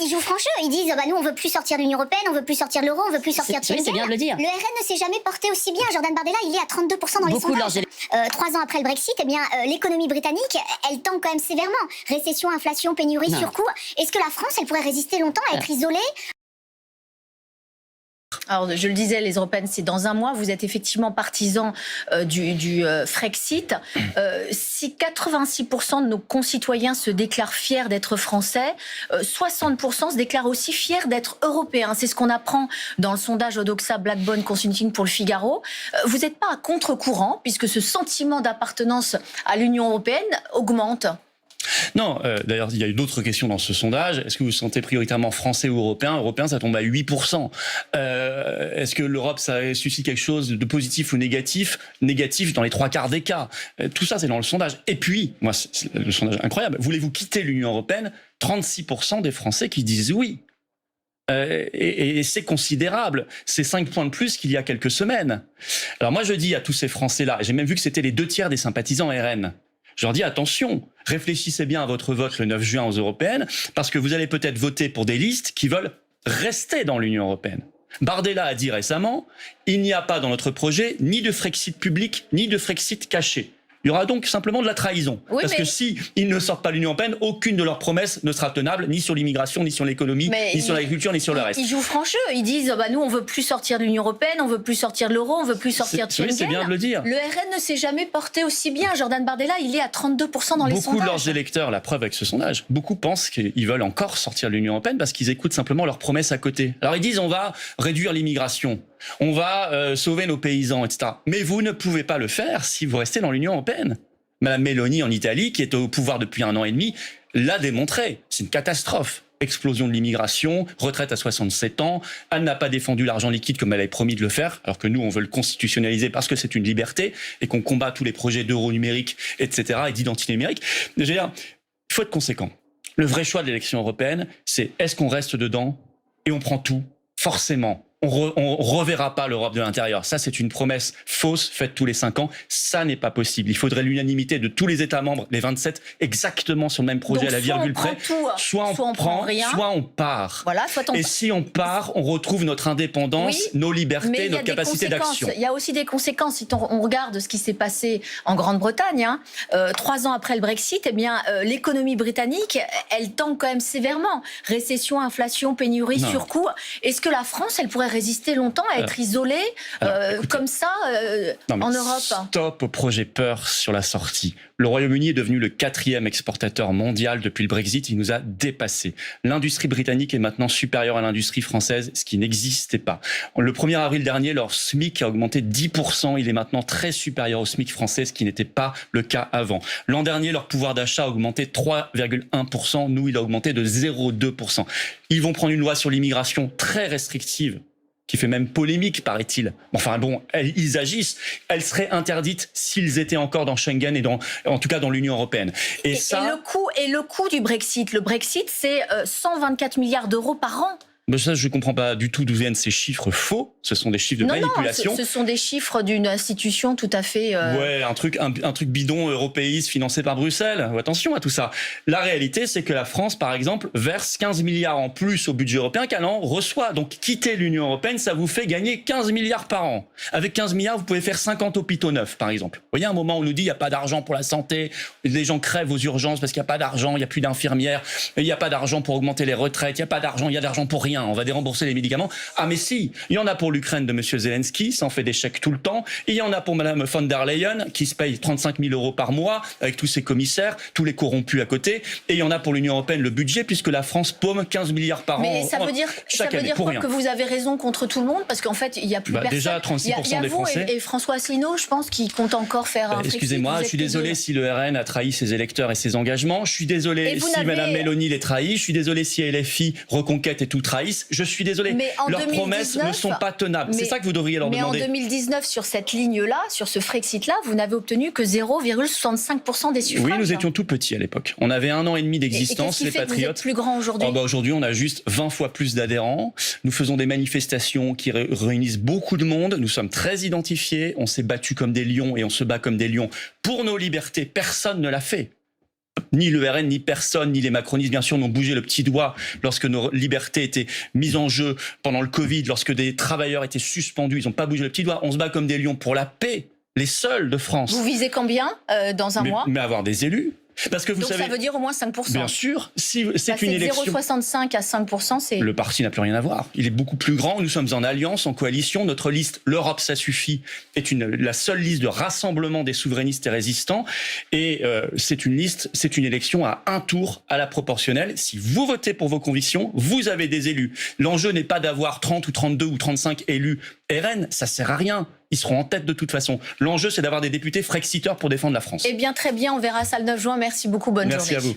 Ils jouent franc jeu, ils disent bah, nous on veut plus sortir de l'Union Européenne, on veut plus sortir de l'euro, on veut plus sortir de Schengen. Oui, c'est bien de le dire. Le RN ne s'est jamais porté aussi bien. Jordan Bardella, il est à 32% dans les sondages. 3 ans après le Brexit, eh bien l'économie britannique, elle tangue quand même sévèrement. Récession, inflation, pénurie, surcoût. Est-ce que la France, elle pourrait résister longtemps à être isolée ? Alors, je le disais, les européennes, c'est dans un mois. Vous êtes effectivement partisan du Frexit. Si 86% de nos concitoyens se déclarent fiers d'être français, 60% se déclarent aussi fiers d'être européens. C'est ce qu'on apprend dans le sondage Odoxa Blackbone Consulting pour le Figaro. Vous n'êtes pas à contre-courant, puisque ce sentiment d'appartenance à l'Union européenne augmente. Non, d'ailleurs, il y a eu d'autres questions dans ce sondage. Est-ce que vous vous sentez prioritairement français ou européen ? Européen, ça tombe à 8%. Est-ce que l'Europe, ça suscite quelque chose de positif ou négatif ? Négatif dans les 3/4 des cas. Tout ça, c'est dans le sondage. Et puis, moi, c'est le sondage incroyable. Voulez-vous quitter l'Union européenne ? 36% des Français qui disent oui. Et c'est considérable. C'est 5 points de plus qu'il y a quelques semaines. Alors moi, je dis à tous ces Français-là, j'ai même vu que c'était les 2/3 des sympathisants RN, je leur dis attention, réfléchissez bien à votre vote le 9 juin aux européennes, parce que vous allez peut-être voter pour des listes qui veulent rester dans l'Union européenne. Bardella a dit récemment, il n'y a pas dans notre projet ni de Frexit public, ni de Frexit caché. Il y aura donc simplement de la trahison. Oui, parce que si ils ne sortent pas de l'Union européenne, aucune de leurs promesses ne sera tenable, ni sur l'immigration, ni sur l'économie, ni sur l'agriculture, ni sur le reste. Ils jouent franc jeu. Ils disent bah, nous, on veut plus sortir de l'Union européenne, on veut plus sortir de l'euro, on veut plus sortir de Schengen. Oui, c'est bien de le dire. Le RN ne s'est jamais porté aussi bien. Jordan Bardella, il est à 32% dans les sondages. Beaucoup de leurs électeurs, la preuve avec ce sondage, beaucoup pensent qu'ils veulent encore sortir de l'Union européenne parce qu'ils écoutent simplement leurs promesses à côté. Alors ils disent on va réduire l'immigration, on va sauver nos paysans, etc. Mais vous ne pouvez pas le faire si vous restez dans l'Union européenne. Madame Meloni en Italie, qui est au pouvoir depuis 1 an et demi, l'a démontré. C'est une catastrophe. Explosion de l'immigration, retraite à 67 ans. Elle n'a pas défendu l'argent liquide comme elle avait promis de le faire, alors que nous, on veut le constitutionnaliser parce que c'est une liberté et qu'on combat tous les projets d'euro numérique, etc., et d'identité numérique. Je veux dire, il faut être conséquent. Le vrai choix de l'élection européenne, c'est est-ce qu'on reste dedans et on prend tout, forcément. On reverra pas l'Europe de l'intérieur. Ça, c'est une promesse fausse faite tous les 5 ans. Ça n'est pas possible. Il faudrait l'unanimité de tous les États membres, les 27, exactement sur le même projet. Donc, à la virgule près. Soit on prend rien, soit on part. Voilà, et si on part, on retrouve notre indépendance, nos libertés, notre capacité d'action. Il y a aussi des conséquences. Si on regarde ce qui s'est passé en Grande-Bretagne, 3 ans après le Brexit, eh bien, l'économie britannique, elle tangue quand même sévèrement. Récession, inflation, pénurie, surcoût. Est-ce que la France, elle pourrait résister longtemps à être isolée comme ça en Europe? Stop au projet peur sur la sortie. Le Royaume-Uni est devenu le 4e exportateur mondial depuis le Brexit. Il nous a dépassés. L'industrie britannique est maintenant supérieure à l'industrie française, ce qui n'existait pas. Le 1er avril dernier, leur SMIC a augmenté 10%. Il est maintenant très supérieur au SMIC français, ce qui n'était pas le cas avant. L'an dernier, leur pouvoir d'achat a augmenté 3,1%. Nous, il a augmenté de 0,2%. Ils vont prendre une loi sur l'immigration très restrictive, qui fait même polémique, paraît-il. Enfin bon, ils agissent. Elle serait interdite s'ils étaient encore dans Schengen et en tout cas dans l'Union européenne. Et le coût du Brexit. Le Brexit, c'est 124 milliards d'euros par an. Mais ça, je ne comprends pas du tout d'où viennent ces chiffres faux. Ce sont des chiffres de manipulation. Non, ce sont des chiffres d'une institution tout à fait... Ouais, un truc bidon européiste financé par Bruxelles. Attention à tout ça. La réalité, c'est que la France, par exemple, verse 15 milliards en plus au budget européen qu'elle en reçoit. Donc, quitter l'Union européenne, ça vous fait gagner 15 milliards par an. Avec 15 milliards, vous pouvez faire 50 hôpitaux neufs, par exemple. Vous voyez, à un moment, on nous dit il n'y a pas d'argent pour la santé. Les gens crèvent aux urgences parce qu'il n'y a pas d'argent, il n'y a plus d'infirmières, il n'y a pas d'argent pour augmenter les retraites, il n'y a pas d'argent, il y a d'argent pour rien. On va dérembourser les médicaments. Ah mais si, il y en a pour l'Ukraine de M. Zelensky, ça en fait des chèques tout le temps. Et il y en a pour Mme von der Leyen, qui se paye 35 000 euros par mois, avec tous ses commissaires, tous les corrompus à côté. Et il y en a pour l'Union européenne le budget, puisque la France paume 15 milliards par an. Mais ça veut dire que vous avez raison contre tout le monde, parce qu'en fait, il n'y a plus personne. Déjà, 36% des Français. Et François Asselineau, je pense, qui compte encore faire un excusez-moi, je suis désolé si le RN a trahi ses électeurs et ses engagements. Je suis désolé si Mme Meloni les trahit. Je suis désolé si LFI, Reconquête et tout trahissent. Je suis désolé. Leurs promesses ne sont pas tenables. C'est ça que vous devriez leur demander. Mais en 2019, sur cette ligne-là, sur ce Frexit-là, vous n'avez obtenu que 0,65% des suffrages. Oui, nous étions tout petits à l'époque. On avait 1 an et demi d'existence, les Patriotes. Vous êtes plus grand aujourd'hui. Aujourd'hui, on a juste 20 fois plus d'adhérents. Nous faisons des manifestations qui réunissent beaucoup de monde. Nous sommes très identifiés. On s'est battus comme des lions et on se bat comme des lions pour nos libertés. Personne ne l'a fait. Ni le RN, ni personne, ni les macronistes, bien sûr, n'ont bougé le petit doigt lorsque nos libertés étaient mises en jeu pendant le Covid, lorsque des travailleurs étaient suspendus. Ils n'ont pas bougé le petit doigt. On se bat comme des lions pour la paix, les seuls de France. Vous visez combien dans un mois? Mais avoir des élus. Parce que vous Donc savez, ça veut dire au moins 5%. bien sûr, si c'est Passer une de élection... 0,65 à 5%, c'est... Le parti n'a plus rien à voir. Il est beaucoup plus grand. Nous sommes en alliance, en coalition. Notre liste, l'Europe, ça suffit, est la seule liste de rassemblement des souverainistes et résistants. Et c'est une liste, c'est une élection à un tour à la proportionnelle. Si vous votez pour vos convictions, vous avez des élus. L'enjeu n'est pas d'avoir 30 ou 32 ou 35 élus RN. Ça sert à rien. Ils seront en tête de toute façon. L'enjeu, c'est d'avoir des députés frexiteurs pour défendre la France. Eh bien, très bien. On verra ça le 9 juin. Merci beaucoup. Bonne journée. Merci à vous.